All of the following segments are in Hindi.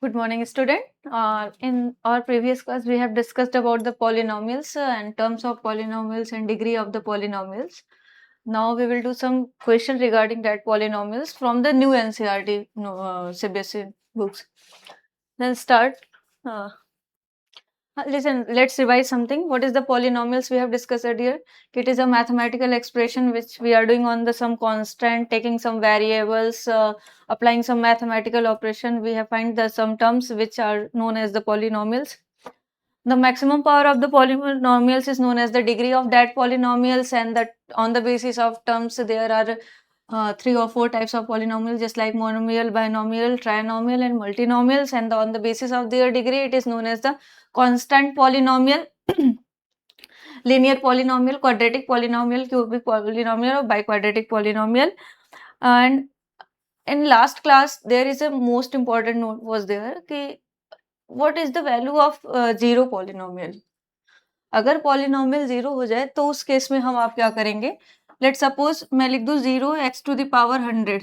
Good morning, student. In our previous class, we have discussed about the polynomials and terms of polynomials and degree of the polynomials. Now we will do some question regarding that polynomials from the new NCERT CBSE books. Then start. Uh, Listen, let's revise something. What is the polynomials we have discussed earlier? It is a mathematical expression which we are doing on the some constant, taking some variables, applying some mathematical operation. We have find the some terms which are known as the polynomials. The maximum power of the polynomials is known as the degree of that polynomials, and that on the basis of terms there are 3 or 4 types of polynomials, just like monomial, binomial, trinomial and multinomials, and on the basis of their degree it is known as the constant polynomial, linear polynomial, quadratic polynomial, cubic polynomial or biquadratic polynomial. And in last class there is a most important note was there कि what is the value of zero polynomial. अगर पॉलिनोमियल जीरो हो जाए तो उस केस में हम आप क्या करेंगे, लेट सपोज मैं लिख दूं 0x⁻100।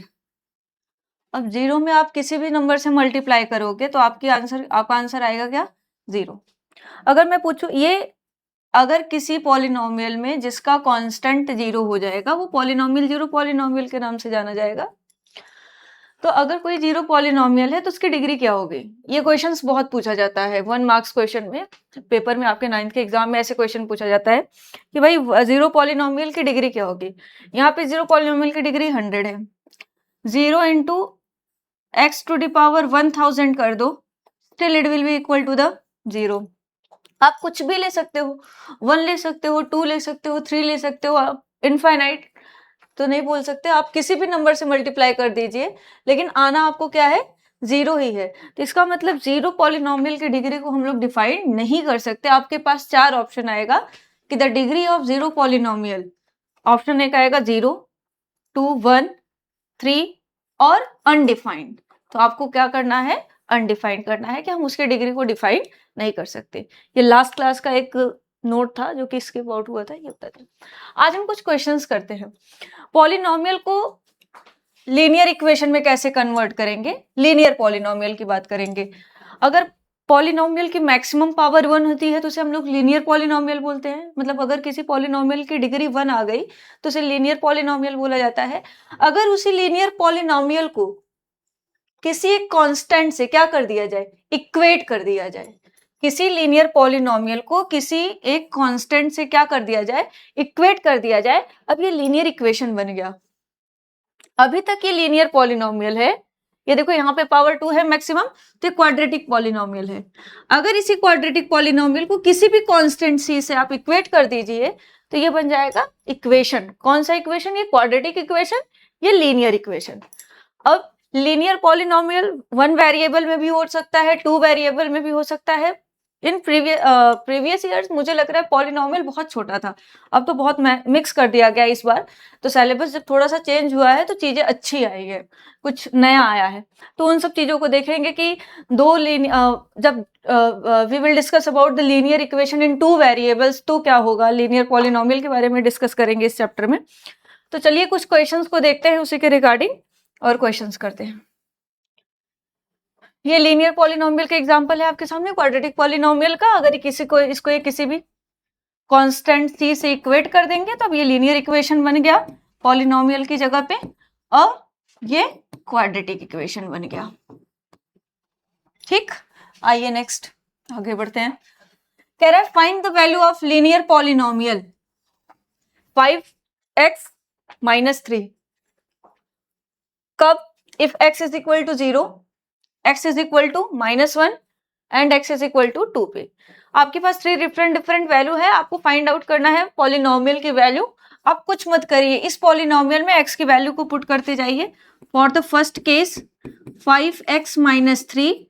अब जीरो में आप किसी भी नंबर से मल्टीप्लाई करोगे तो आपका आंसर आएगा क्या, 0। अगर मैं पूछूं ये अगर किसी पॉलिनोमियल में जिसका कांस्टेंट 0 हो जाएगा वो पॉलिनोमियल जीरो पॉलिनोमियल के नाम से जाना जाएगा। तो अगर कोई जीरो पॉलिनोमियल है तो उसकी डिग्री क्या होगी, ये क्वेश्चंस बहुत पूछा जाता है 1 मार्क्स क्वेश्चन में, पेपर में आपके 9th के एग्जाम में ऐसे क्वेश्चन पूछा जाता है कि भाई जीरो पॉलिनोमियल की डिग्री क्या होगी। यहाँ पे जीरो पॉलिनोमियल की डिग्री 100 है, 0 इंटू x⁻1000 कर दो, still it will be equal to the 0। आप कुछ भी ले सकते हो, 1 ले सकते हो, 2 ले सकते हो, 3 ले सकते हो, आप इनफाइनाइट तो नहीं बोल सकते, आप किसी भी नंबर से मल्टीप्लाई कर दीजिए, लेकिन आना आपको क्या है, 0 ही है। तो इसका मतलब जीरो पॉलिनोमियल की डिग्री को हम लोग डिफाइन नहीं कर सकते। आपके पास 4 ऑप्शन आएगा कि the degree of zero polynomial, option एक आएगा 0, 2, 1, 3 और अनडिफाइंड। तो आपको क्या करना है, अनडिफाइंड करना है कि हम उसके डिग्री को डिफाइन नहीं कर सकते। ये लास्ट क्लास का एक नोट था जो कि स्किप आउट हुआ था, ये बताते हैं। आज हम कुछ क्वेश्चंस करते हैं। पॉलिनोमियल को लीनियर इक्वेशन में कैसे कन्वर्ट करेंगे, लीनियर पॉलिनोमियल की बात करेंगे। अगर पॉलिनोमियल की मैक्सिमम पावर 1 होती है तो उसे हम लोग लीनियर पॉलिनोमियल बोलते हैं। मतलब अगर किसी पॉलिनोमियल की डिग्री 1 आ गई तो उसे लीनियर पॉलिनोमियल बोला जाता है। अगर उसी लीनियर पॉलिनोमियल को किसी एक कांस्टेंट से क्या कर दिया जाए, इक्वेट कर दिया जाए, किसी लीनियर पॉलिनोमियल को किसी एक कांस्टेंट से क्या कर दिया जाए, इक्वेट कर दिया जाए, अब ये लीनियर इक्वेशन बन गया। अभी तक ये लीनियर पॉलिनोमियल है, ये देखो यहाँ पे पावर 2 है मैक्सिमम, तो ये क्वाड्रेटिक पॉलिनोमियल है। अगर इसी क्वाड्रेटिक पॉलिनोमियल को किसी भी कांस्टेंट सी से आप इक्वेट कर दीजिए तो ये बन जाएगा इक्वेशन। कौन सा इक्वेशन, ये क्वाड्रेटिक इक्वेशन, ये लीनियर इक्वेशन। अब लीनियर पॉलिनोमियल 1 वेरिएबल में भी हो सकता है, 2 वेरिएबल में भी हो सकता है। इन प्रीवियस ईयर्स मुझे लग रहा है पॉलिनोमियल बहुत छोटा था, अब तो बहुत मिक्स कर दिया गया इस बार। तो सिलेबस जब थोड़ा सा चेंज हुआ है तो चीजें अच्छी आई है, कुछ नया आया है, तो उन सब चीजों को देखेंगे कि जब we will discuss about the linear equation in 2 variables तो क्या होगा, लीनियर पॉलिनोमियल के बारे में डिस्कस करेंगे इस चैप्टर में। तो चलिए कुछ क्वेश्चंस को देखते हैं उसी के रिगार्डिंग और क्वेश्चंस करते हैं। ये लीनियर पॉलिनोमियल के एग्जांपल है आपके सामने, क्वाड्रेटिक पॉलिनोमियल का। अगर इसको किसी भी कांस्टेंट सी से इक्वेट कर देंगे तो अब ये लीनियर इक्वेशन बन गया पॉलिनोमियल की जगह पे, और ये क्वाड्रेटिक इक्वेशन बन गया। ठीक, आइए नेक्स्ट आगे बढ़ते हैं। कह रहा है find the value of linear polynomial 5x-3 कब, if x is equal to 0, x is equal to -1 and x is equal to 2 पे। आपके पास 3 डिफरेंट वैल्यू है, आपको फाइंड आउट करना है पॉलिनोमियल की वैल्यू। आप कुछ मत करिए, इस पॉलिनोमियल में x की वैल्यू को पुट करते जाइए। For the first case 5x-3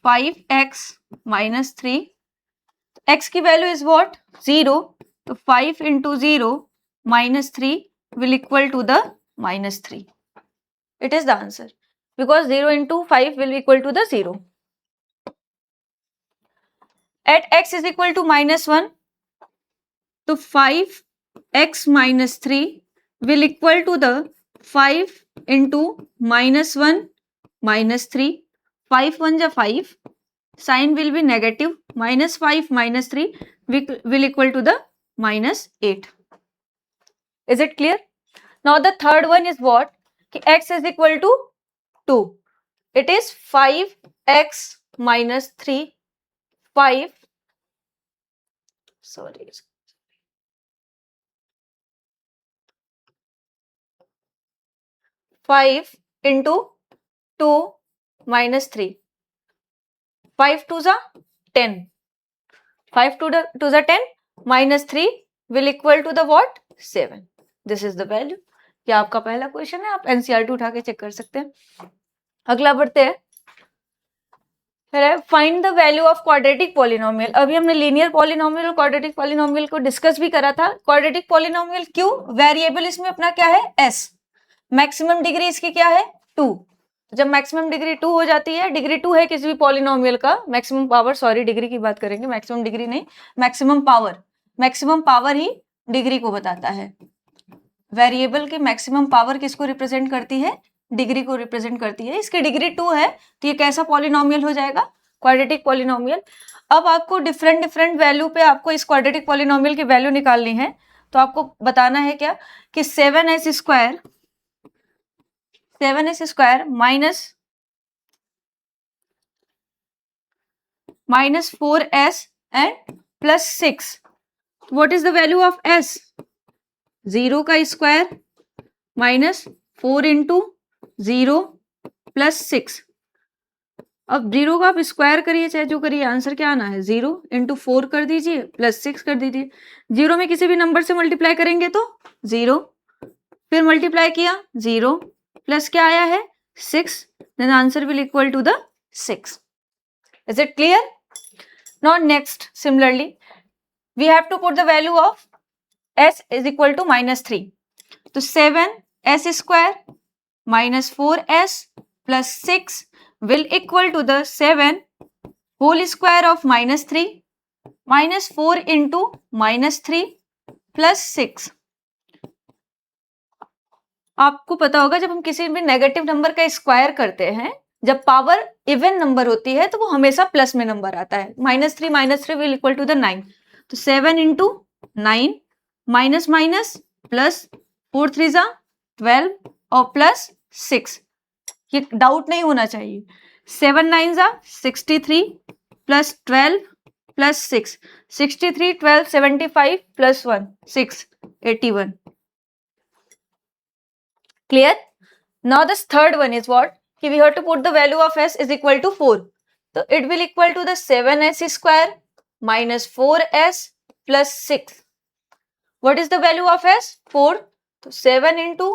5x-3, x की वैल्यू इज व्हाट, 0, तो 5 into 0 -3 will equal to the -3. It is the answer because 0 into 5 will equal to the 0. At x is equal to -1, तो 5x minus 3 will equal to the 5 into minus 1 minus 3, 5 1 जा 5, sign will be negative, minus 5 minus 3 will equal to the minus 8. Is it clear? Now the third one is what? कि x is equal to 2. It is 5x minus 3, 5, sorry, 5 into 2 minus 3. 5 2 जा 10. 5 2 जा 10 minus 3 will equal to the what? 7. This is the value. ये आपका पहला क्वेश्चन है, आप एनसीईआरटी उठा के चेक कर सकते हैं। अगला बढ़ते हैं, find the value of quadratic polynomial. अभी हमने लीनियर पॉलिनोमियल और क्वाड्रेटिक पॉलिनोमियल को डिस्कस भी करा था। क्वाड्रेटिक पॉलिनोमियल क्यों? वेरिएबल इसमें अपना क्या है? s। मैक्सिमम डिग्री इसकी क्या है? 2। जब मैक्सिमम डिग्री 2 हो जाती है, डिग्री 2 है किसी भी पॉलिनोमियल का, मैक्सिमम पावर, सॉरी डिग्री की बात करेंगे, मैक्सिमम डिग्री नहीं, मैक्सिमम पावर ही डिग्री को बताता है। वेरिएबल की मैक्सिमम पावर किसको रिप्रेजेंट करती है? डिग्री को रिप्रेजेंट करती है। इसकी डिग्री 2 है तो ये कैसा पॉलिनोमियल हो जाएगा? Quadratic polynomial. अब आपको डिफरेंट वैल्यू पे आपको इस क्वाड्रेटिक पॉलिनोमियल की वैल्यू निकालनी है, तो आपको बताना है क्या कि 7s square minus 4s and plus 6, what is the value of s? 0 का स्क्वायर माइनस 4 इंटू 0 प्लस 6। अब 0 का आप स्क्वायर करिए, चाहे जो करिए, आंसर क्या आना है? 0 इंटू 4 कर दीजिए प्लस 6 कर दीजिए। 0 में किसी भी नंबर से मल्टीप्लाई करेंगे तो 0, फिर मल्टीप्लाई किया 0 प्लस क्या आया है? 6, then answer will equal to the 6। Is it clear? Now next, similarly we have to put the value of s is equal to minus 3। तो 7s square minus 4s plus 6 will equal to the 7 whole square of minus 3 minus 4 into minus 3 plus 6। आपको पता होगा जब हम किसी भी नेगेटिव नंबर का स्क्वायर करते हैं, जब पावर इवन नंबर होती है तो वो हमेशा प्लस में नंबर आता है। Minus 3 will equal to the 9। तो 7 into 9 माइनस माइनस प्लस 4 3 जा 12 और प्लस 6। ये डाउट नहीं होना चाहिए। 7 9 जा 63 plus 12 plus 6, 63 12 75 plus 1 6 81। Clear? Now this third one is what कि we have to put the value of s is equal to 4। तो it will equal to the 7s square minus 4s plus 6। What is the value of s? 4। तो 7 into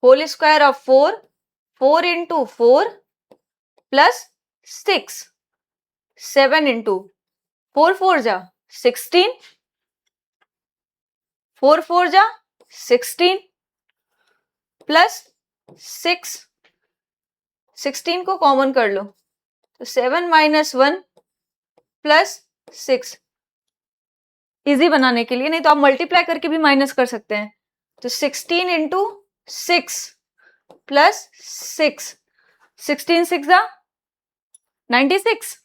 whole square of 4, 4 into 4 plus 6, 7 into 4 4 जा 16, 4 4 जा 16 प्लस 6, 16 को कॉमन कर लो तो 7 माइनस 1 प्लस 6। इजी बनाने के लिए, नहीं तो आप मल्टीप्लाई करके भी माइनस कर सकते हैं। तो 16 इंटू 6 प्लस 6, 16 6 जा 96,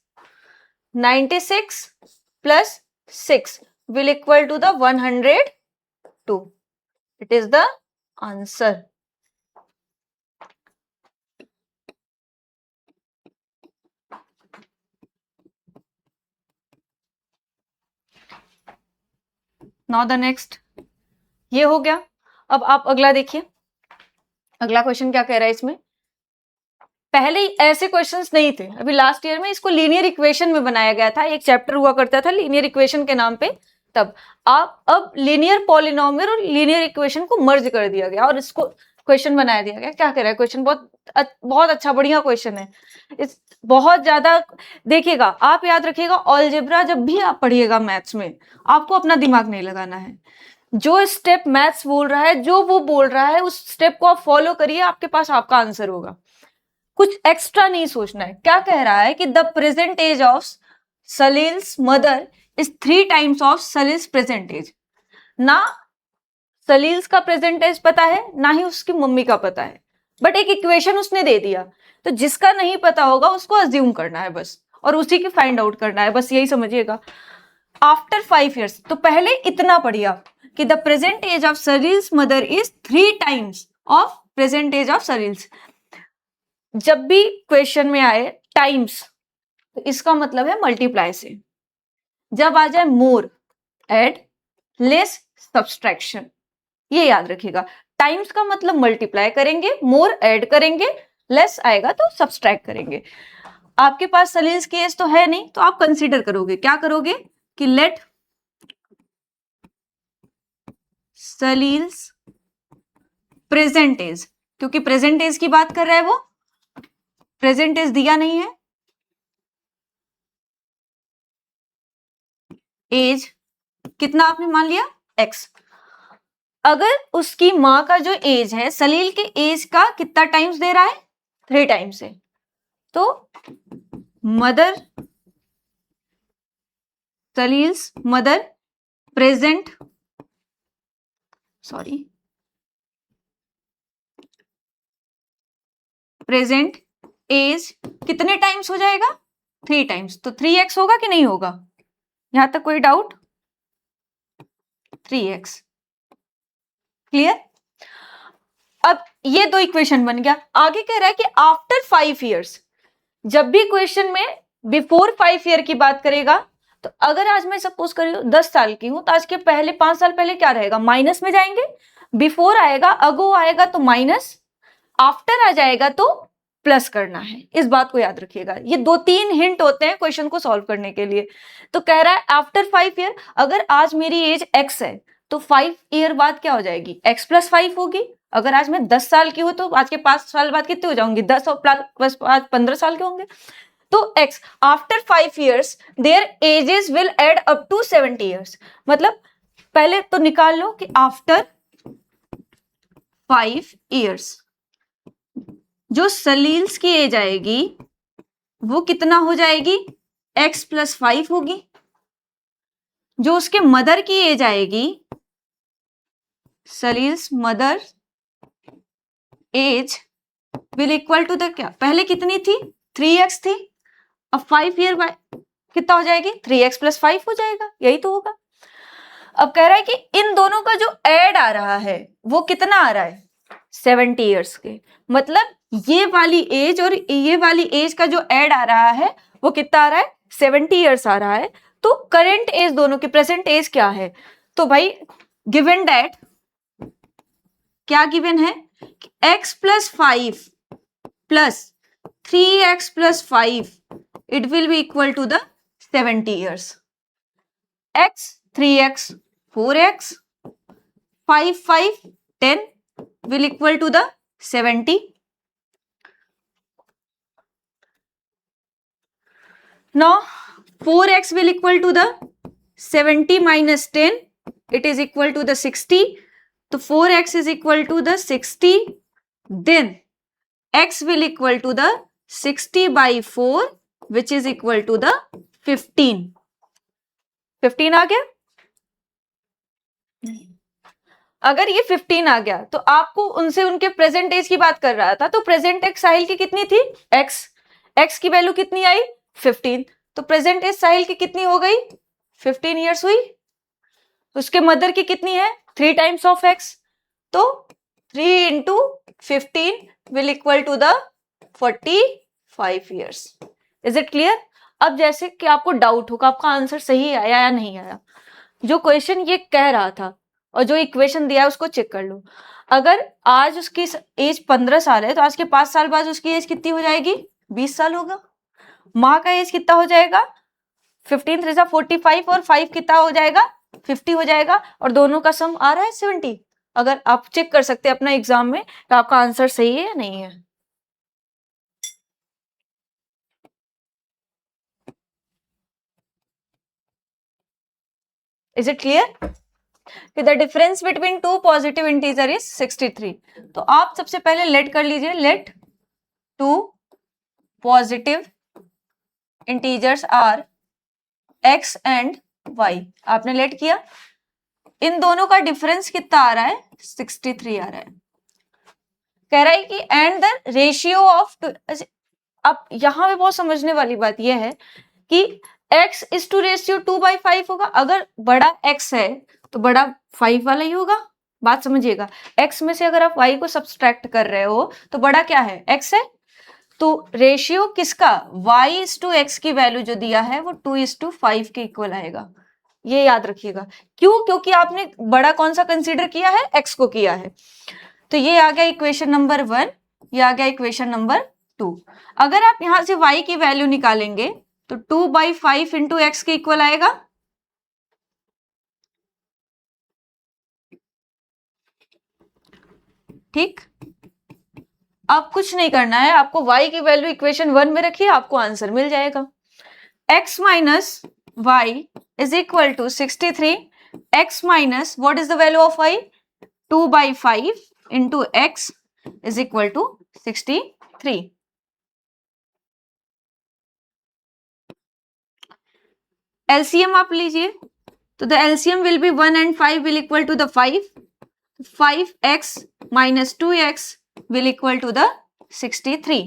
96 plus 6 will equal to the 102. It is the answer. Now the next, ये हो गया। अब आप अगला देखिए, अगला क्वेश्चन क्या कह रहा है इसमें। पहले ऐसे क्वेश्चंस नहीं थे, अभी लास्ट ईयर में इसको लीनियर इक्वेशन में बनाया गया था, एक चैप्टर हुआ करता था लीनियर इक्वेशन के नाम पे। तब आप अब लीनियर पॉलिनोमियल और लीनियर इक्वेशन को मर्ज कर दिया गया और इसको क्वेश्चन बनाया दिया गया। क्या कह रहा है क्वेश्चन? बहुत अच्छा, बढ़िया क्वेश्चन है। इस बहुत ज्यादा देखिएगा, आप याद रखिएगा, अलजेब्रा जब भी आप पढ़िएगा मैथ्स में, आपको अपना दिमाग नहीं लगाना है। जो स्टेप मैथ्स बोल रहा है, जो वो बोल रहा है, उस स्टेप को आप फॉलो करिए, आपके पास आपका आंसर होगा। कुछ एक्स्ट्रा नहीं सोचना है। क्या कह रहा है कि the present age of Salil's mother is 3 times of Salil's present age. ना सलील्स का प्रेजेंट एज पता है, ना ही उसकी मम्मी का पता है, बट एक इक्वेशन उसने दे दिया, तो जिसका नहीं पता होगा उसको अज्यूम करना है बस, और उसी की फाइंड आउट करना है, बस यही समझिएगा। आफ्टर 5 years, तो पहले इतना पढ़िए आप कि the present age of Salil's mother is 3 times of present age of Salil's. जब भी क्वेश्चन में आए टाइम्स, तो इसका मतलब है मल्टीप्लाई से। जब आ जाए मोर, एड, लेस, सब्सट्रैक्शन, ये याद रखिएगा। टाइम्स का मतलब मल्टीप्लाई करेंगे, मोर ऐड करेंगे, लेस आएगा तो सब्सट्रैक्ट करेंगे। आपके पास सलील्स की एज तो है नहीं, तो आप कंसीडर करोगे, क्या करोगे कि लेट सलील्स प्रेजेंट एज, क्योंकि प्रेजेंट एज की बात कर रहा है वो, प्रेजेंट एज दिया नहीं है, एज कितना आपने मान लिया x। अगर उसकी मां का जो एज है सलील के एज का कितना टाइम्स दे रहा है, 3 टाइम्स है, तो mother Salil's mother present present age कितने टाइम्स हो जाएगा, 3 टाइम्स, तो 3x होगा कि नहीं होगा, यहां तक कोई डाउट, 3x क्लियर। अब ये 2 इक्वेशन बन गया। आगे कह रहा है कि आफ्टर 5 years, जब भी क्वेश्चन में बिफोर 5 year की बात करेगा, तो अगर आज मैं सपोज कर 10 साल की हूं, तो आज के पहले 5 साल पहले क्या रहेगा, माइनस में जाएंगे, बिफोर आएगा, अगो आएगा तो माइनस, आफ्टर आ जाएगा तो प्लस करना है। इस बात को याद रखिएगा, ये 2-3 हिंट होते हैं क्वेश्चन को सॉल्व करने के लिए। तो कह रहा है आफ्टर 5 year, अगर आज मेरी एज x है, तो 5 year बाद क्या हो जाएगी, x + 5 होगी। अगर आज मैं 10 साल की हूं, तो आज के 5 साल बाद कितने हो जाऊंगी, 10 और प्लस 5 15 साल के होंगे। तो x after 5 years their ages will add up to 70 years। मतलब पहले तो निकाल लो कि आफ्टर 5 years जो सलील्स की एज आएगी वो कितना हो जाएगी, x + 5 होगी। जो उसके मदर की एज आएगी, Salil's mother age will equal to the क्या, पहले कितनी थी, 3x थी, अब 5 year बाद कितना हो जाएगी, 3x + 5 हो जाएगा, यही तो होगा। अब कह रहा है कि इन दोनों का जो ऐड आ रहा है वो कितना आ रहा है, 70 years के। मतलब ये वाली एज और ये वाली एज का जो ऐड आ रहा है वो कितना आ रहा है, 70 years आ रहा है। तो करंट एज दोनों की, प्रेजेंट एज क्या है, तो भाई गिवन दैट, क्या गिवन है, x + 5 + 3x + 5 it will be equal to the 70 years। x 3x 4x 5 5 10 will equal to the 70। now 4x will equal to the 70 minus 10, it is equal to the 60। तो 4x is equal to the 60, then x will equal to the 60 by 4 which is equal to the 15। 15 आ गया, अगर ये 15 आ गया तो आपको उनसे उनके प्रेजेंट एज की बात कर रहा था, तो प्रेजेंट एज साहिल की कितनी थी, x की वैल्यू कितनी आई, 15। तो प्रेजेंट एज साहिल की कितनी हो गई, 15 years हुई। उसके मदर की कितनी है, 3 टाइम्स ऑफ x, तो 3 × 15 will equal to the 45 years। Is it clear. अब जैसे कि आपको डाउट होगा आपका आंसर सही आया या नहीं आया, जो क्वेश्चन ये कह रहा था और जो इक्वेशन दिया है उसको चेक कर लो। अगर आज उसकी एज 15 साल है, तो आज के 5 साल बाद उसकी एज कितनी हो जाएगी, 20 साल होगा। माँ का एज कितना हो जाएगा, 15 3 45 और 5 कितना हो जाएगा, 50 हो जाएगा, और दोनों का सम आ रहा है 70। अगर आप चेक कर सकते हैं अपना एग्जाम में तो आपका आंसर सही है या नहीं है। Is it clear. The difference between 2 positive integer is 63। तो आप सबसे पहले लेट कर लीजिए, let 2 positive integers are x and y, आपने लेट किया, इन दोनों का डिफरेंस कितना आ रहा है, 63 आ रहा है। कह रहा है कि एंड द रेशियो ऑफ, अब यहाँ पे बहुत समझने वाली बात यह है कि x इज टू रेशियो 2/5 होगा। अगर बड़ा x है तो बड़ा 5 वाला ही होगा, बात समझिएगा। x में से अगर आप y को सब्सट्रैक्ट कर रहे हो तो बड़ा क्या है, x है। तो रेशियो किसका, y इज टू x की वैल्यू जो दिया है वो 2:5 के इक्वल आएगा, ये याद रखिएगा। क्यों, क्योंकि आपने बड़ा कौन सा कंसीडर किया है, x को किया है। तो ये आ गया इक्वेशन नंबर 1, ये आ गया इक्वेशन नंबर 2। अगर आप यहां से y की वैल्यू निकालेंगे तो 2/5 इंटू एक्स के इक्वल आएगा, ठीक। अब कुछ नहीं करना है आपको, y की वैल्यू इक्वेशन 1 में रखिए, आपको आंसर मिल जाएगा। x माइनस y is equal to 63, x minus what is the value of y, 2/5 into x is equal to 63। LCM आप लीजिए, तो the LCM will be 1 and 5 will equal to the 5. 5x minus 2x will equal to the 63.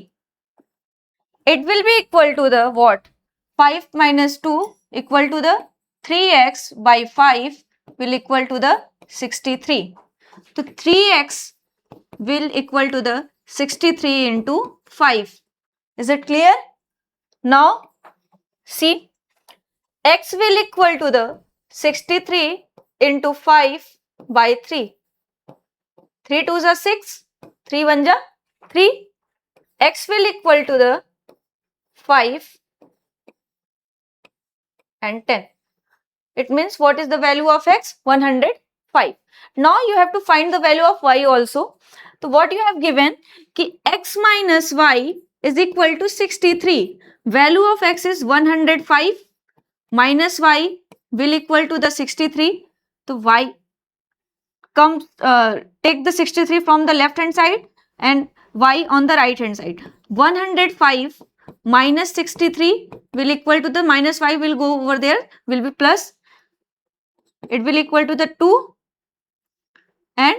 It will be equal to the what? 5 minus 2 equal to the 3x by 5 will equal to the 63. So 3x will equal to the 63 into 5. Is it clear? Now see, x will equal to the 63 into 5 by 3. 3 2s are 6, 3 1s are 3. X will equal to the 5 and 10. It means what is the value of x? 105. Now you have to find the value of y also. So what you have given कि x minus y is equal to 63. Value of x is 105 minus y will equal to the 63. So y comes, take the 63 from the left hand side and y on the right hand side. 105 minus 63 will equal to the, minus y will go over there, will be plus, it will equal to the 2 and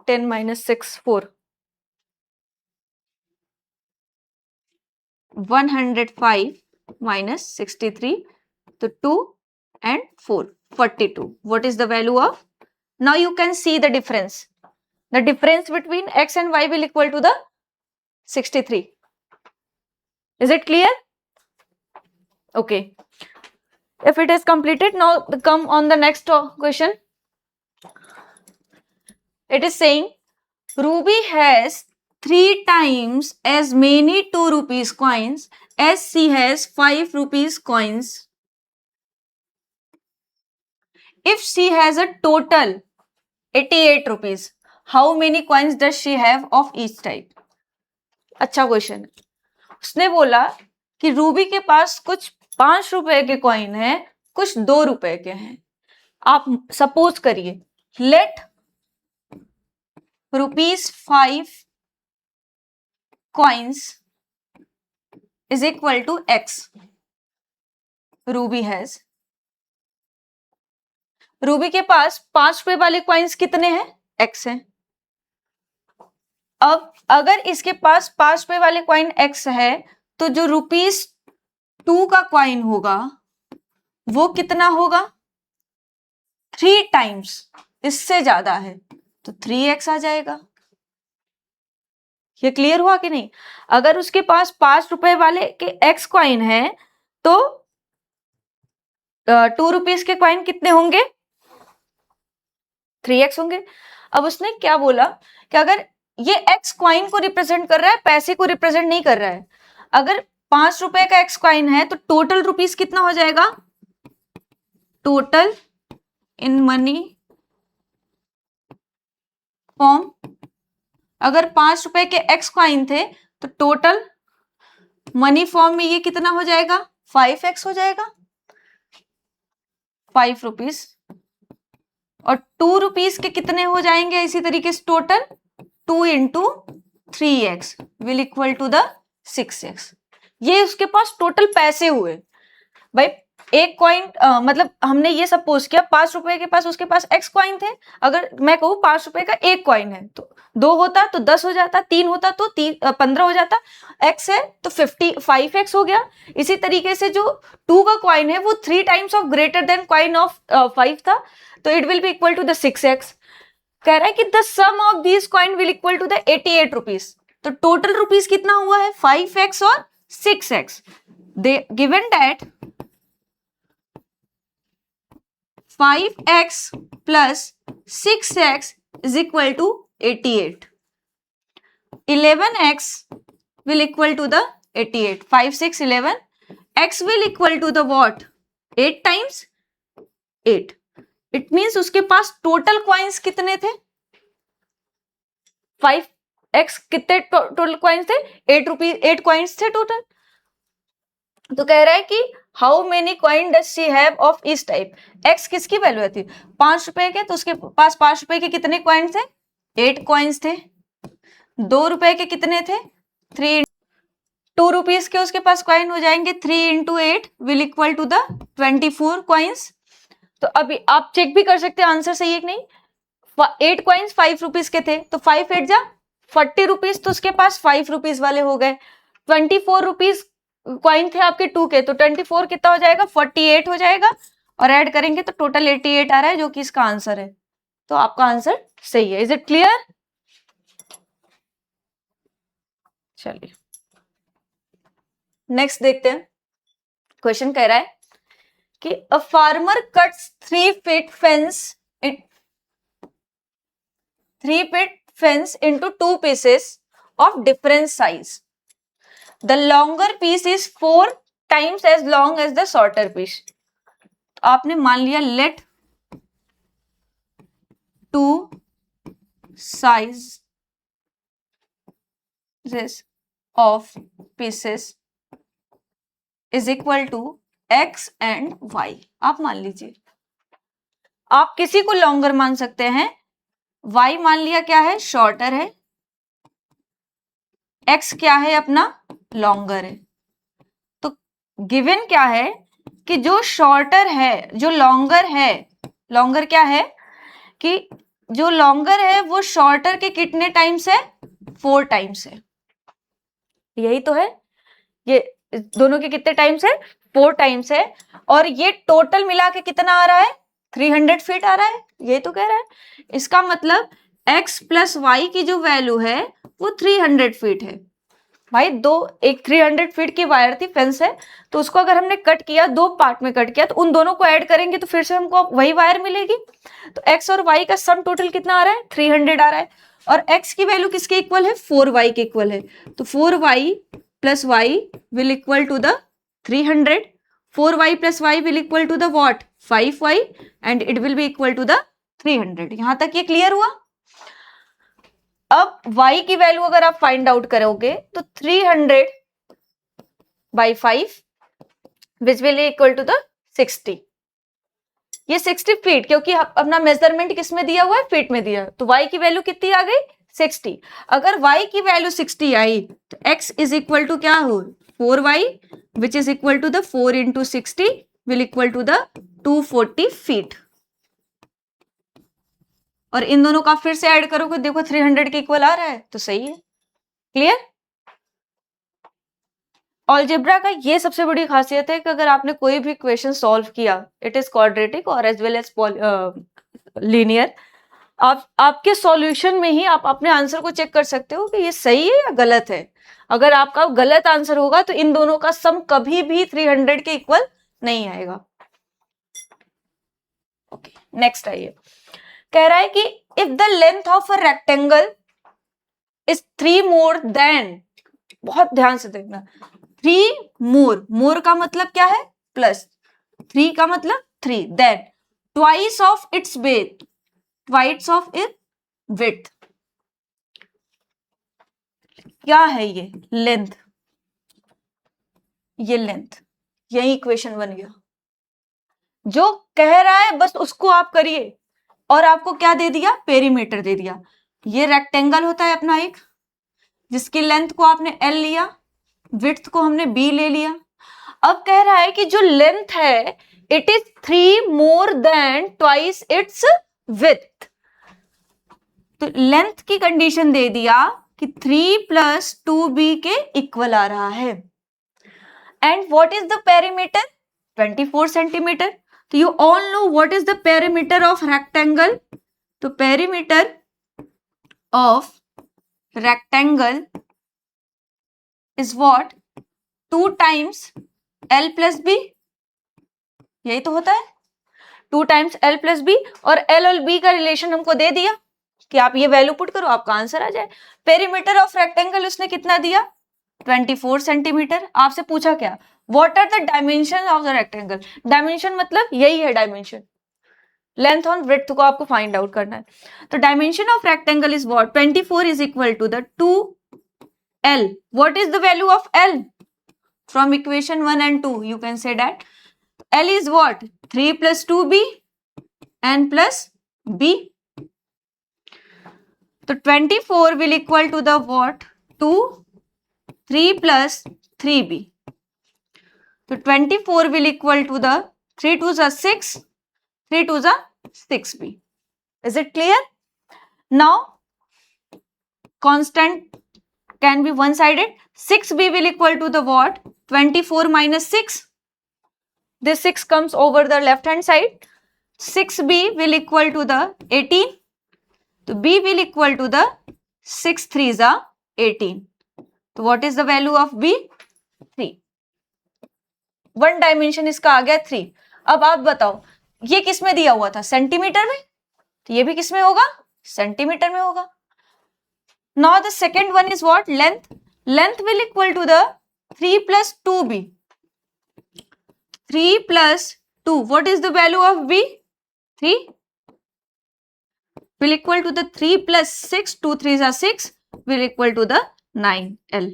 10 minus 6 4. 105 minus 63, so 2 and 4, 42. What is the value of? Now you can see the difference. The difference between x and y will equal to the 63. Is it clear? Okay. If it is completed, now come on the next question. It is saying Ruby has 3 times as many 2 rupees coins as she has 5 rupees coins. If she has a total 88 rupees, how many coins does she have of each type? अच्छा क्वेश्चन है। उसने बोला कि रूबी के पास कुछ 5 रुपए के कॉइन है, कुछ 2 रुपए के हैं। आप सपोज करिए, let ₹5 coins is equal to x. Ruby has, Ruby के पास 5 रुपए वाले कॉइन्स कितने हैं, x हैं। अब अगर इसके पास 5 रुपए वाले कॉइन x है तो जो ₹2 का कॉइन होगा वो कितना होगा, 3 टाइम्स, इससे ज्यादा है तो 3x आ जाएगा। ये क्लियर हुआ कि नहीं? अगर उसके पास 5 रुपए वाले के x कॉइन है तो 2 रुपीस के कॉइन कितने होंगे, 3x होंगे। अब उसने क्या बोला कि अगर ये x कॉइन को रिप्रेजेंट कर रहा है, पैसे को रिप्रेजेंट नहीं कर रहा है। अगर 5 रुपए का x कॉइन है तो टोटल रुपीस कितना हो जाएगा, टोटल इन मनी फॉर्म। अगर 5 रुपए के x कॉइन थे तो टोटल मनी फॉर्म में ये कितना हो जाएगा, 5x हो जाएगा, 5 रुपीस। और 2 रुपीस के कितने हो जाएंगे इसी तरीके से, total 2 into 3x will equal to the 6x। ये उसके पास टोटल पैसे हुए। भाई एक कॉइन मतलब हमने ये सपोज किया 5 रुपए के पास उसके पास x कॉइन थे। अगर मैं कहूँ 5 रुपए का एक कॉइन है तो 2 होता तो 10 हो जाता, 3 होता तो 15 हो जाता, x है तो 5x हो गया। इसी तरीके से जो 2 का कॉइन है वो 3 times of greater than coin of 5 था, तो it will be equal to the 6x। कह रहा है कि the sum of these coin will equal to the 88 rupees. तो टोटल रुपीज कितना हुआ है 5x और 6x। They given that 5x plus 6x is equal to 88. 11x will equal to the 88. 5, 6, 11. X will equal to the what? 8 times 8. It means उसके पास टोटल कॉइन्स कितने थे? 5x कितने टोटल कॉइन्स थे? 8 कॉइन्स थे टोटल। तो कह रहा है कि how many coin does she have of इस टाइप। एक्स किसकी वैल्यू थी 5 रुपए के, तो उसके पास 5 रुपए के कितने कॉइन्स थे 8 कॉइन्स थे। 2 रुपए के कितने थे 3, 2 रुपीज के उसके पास कॉइन हो जाएंगे 3 into 8 will equal to the 24 coins. तो अभी आप चेक भी कर सकते हैं आंसर सही है कि नहीं। 8 कॉइन्स 5 रुपीज के थे तो 5 8 जा 40 रुपीज, तो उसके पास 5 रुपीज वाले हो गए। 24 रुपीज कॉइन थे आपके 2 के, तो 24 कितना हो जाएगा 48 हो जाएगा, और ऐड करेंगे तो टोटल 88 आ रहा है, जो कि इसका आंसर है। तो आपका आंसर सही है। Is it clear? चलिए नेक्स्ट देखते हैं। क्वेश्चन कह रहा है कि a farmer cuts 3 feet fence into 2 pieces of different size. The longer piece is 4 times as long as the shorter piece. तो आपने मान लिया let 2 sizes of pieces is equal to x and y. आप मान लीजिए, आप किसी को लॉन्गर मान सकते हैं। y मान लिया क्या है शॉर्टर है, x क्या है अपना लॉन्गर है। तो गिवन क्या है कि जो शॉर्टर है जो लॉन्गर है, लॉन्गर क्या है कि जो लॉन्गर है वो शॉर्टर के कितने टाइम्स है 4 टाइम्स है। यही तो है, ये दोनों के कितने टाइम्स है 4 टाइम्स है, और ये टोटल मिला के कितना आ रहा है 300 फीट आ रहा है। ये तो कह रहा है इसका मतलब x प्लस वाई की जो वैल्यू है वो 300 फीट है। भाई एक 300 फीट की वायर थी, फेंस है, तो उसको अगर हमने कट किया 2 पार्ट में कट किया तो उन दोनों को ऐड करेंगे तो फिर से हमको वही वायर मिलेगी। तो x और y का सम टोटल कितना आ रहा है 300 आ रहा है, और x की वैल्यू किसके इक्वल है 4y के इक्वल है। तो 4y plus y will equal to the 300, 4y plus y will equal to the what 5y, and it will be equal to the 300। यहां तक ये क्लियर हुआ। अब y की वैल्यू अगर आप फाइंड आउट करोगे तो 300 by 5 which will equal to the 60। ये 60 फीट, क्योंकि अपना मेजरमेंट किस में दिया हुआ है फीट में दिया, तो y की वैल्यू कितनी आ गई 60। अगर y की वैल्यू 60 आई तो x इज इक्वल टू क्या हो 4y which is equal to the 4 into 60 will equal to the 240 feet. और इन दोनों का फिर से ऐड करोगे देखो 300 के इक्वल आ रहा है, तो सही है। क्लियर? अलजेब्रा का ये सबसे बड़ी खासियत है कि अगर आपने कोई भी क्वेश्चन सॉल्व किया, इट इज क्वाड्रेटिक और एज वेल एज लीनियर, आपके सॉल्यूशन में ही आप अपने आंसर को चेक कर सकते हो कि ये सही है या गलत है। अगर आपका गलत आंसर होगा तो इन दोनों का सम कभी भी 300 के इक्वल नहीं आएगा। ओके नेक्स्ट आइए, कह रहा है कि if the length of a rectangle is 3 more than, बहुत ध्यान से देखना, 3 more का मतलब क्या है प्लस, 3 का मतलब 3, then twice of its Beth, twice of it width. क्या है ये लेंथ, ये लेंथ, यही इक्वेशन बन गया। जो कह रहा है बस उसको आप करिए, और आपको क्या दे दिया पेरीमीटर दे दिया। ये रेक्टेंगल होता है अपना एक, जिसकी लेंथ को आपने L लिया, विड्थ को हमने B ले लिया। अब कह रहा है कि जो लेंथ है it is 3 more than twice its width. तो लेंथ की कंडीशन दे दिया कि 3 + 2b के इक्वल आ रहा है। And what is the perimeter? 24 centimetre. तो you all know what is the perimeter of rectangle. तो perimeter of rectangle is what? 2 times l + b। यही तो होता है 2 टाइम्स l + b। और l और b का रिलेशन हमको दे दिया कि आप ये वैल्यू पुट करो, आपका आंसर आ जाए। पेरीमीटर ऑफ रेक्टेंगल उसने कितना दिया? 24 सेंटीमीटर। आपसे पूछा क्या? What are the dimension of the rectangle. Dimension मतलब यही है डायमेंशन, लेंथ और विड्थ को आपको फाइंड आउट करना है। तो dimension of rectangle is what? 24 is equal to the 2l। What is the value of l? From equation 1 and 2 you can say that l is what? 3 + 2b n + b। तो 24 will equal to the what? 2 3 + 3b। तो 24 will equal to the 3 2s are 6, 3 2s are 6b। Is it clear? Now constant can be one sided. 6b will equal to the what? 24 minus 6. This 6 comes over the left hand side. 6b will equal to the 18. So b will equal to the 6 3s are 18. So what is the value of b? 3. One dimension इसका आ गया 3। अब आप बताओ ये किस में दिया हुआ था? सेंटीमीटर में। तो ये भी किस में होगा? सेंटीमीटर में होगा। Now the second one is what? Length. Length will equal to the 3 + 2b. 3 + 2. What is the value of b? 3 will equal to the 3 + 6. 2 3s are 6 will equal to the 9l.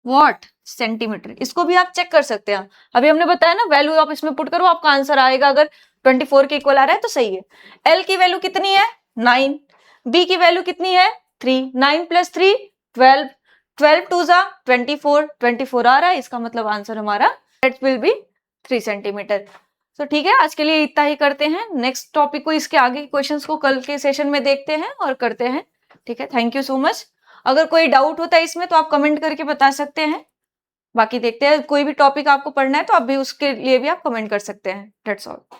What? Centimetre. इसको भी आप चेक कर सकते हैं। अभी हमने बताया ना वैल्यू आप इसमें पुट करो, आपका आंसर आएगा। अगर 24 के इक्वल आ रहा है तो सही है। l की वैल्यू कितनी है? 9। b की वैल्यू कितनी है? 3। 9 + 3 12। 12 2s are 24। 24 आ रहा है, इसका मतलब आंसर हमारा दैट विल बी 3 सेंटीमीटर। तो ठीक है, आज के लिए इतना ही करते हैं। नेक्स्ट टॉपिक को, इसके आगे के क्वेश्चंस को कल के सेशन में देखते हैं और करते हैं। ठीक है, थैंक यू सो मच। अगर कोई डाउट होता है इसमें तो आप कमेंट करके बता सकते हैं। बाकी देखते हैं, कोई भी टॉपिक आपको पढ़ना है तो आप भी उसके लिए भी आप कमेंट कर सकते हैं। That's all.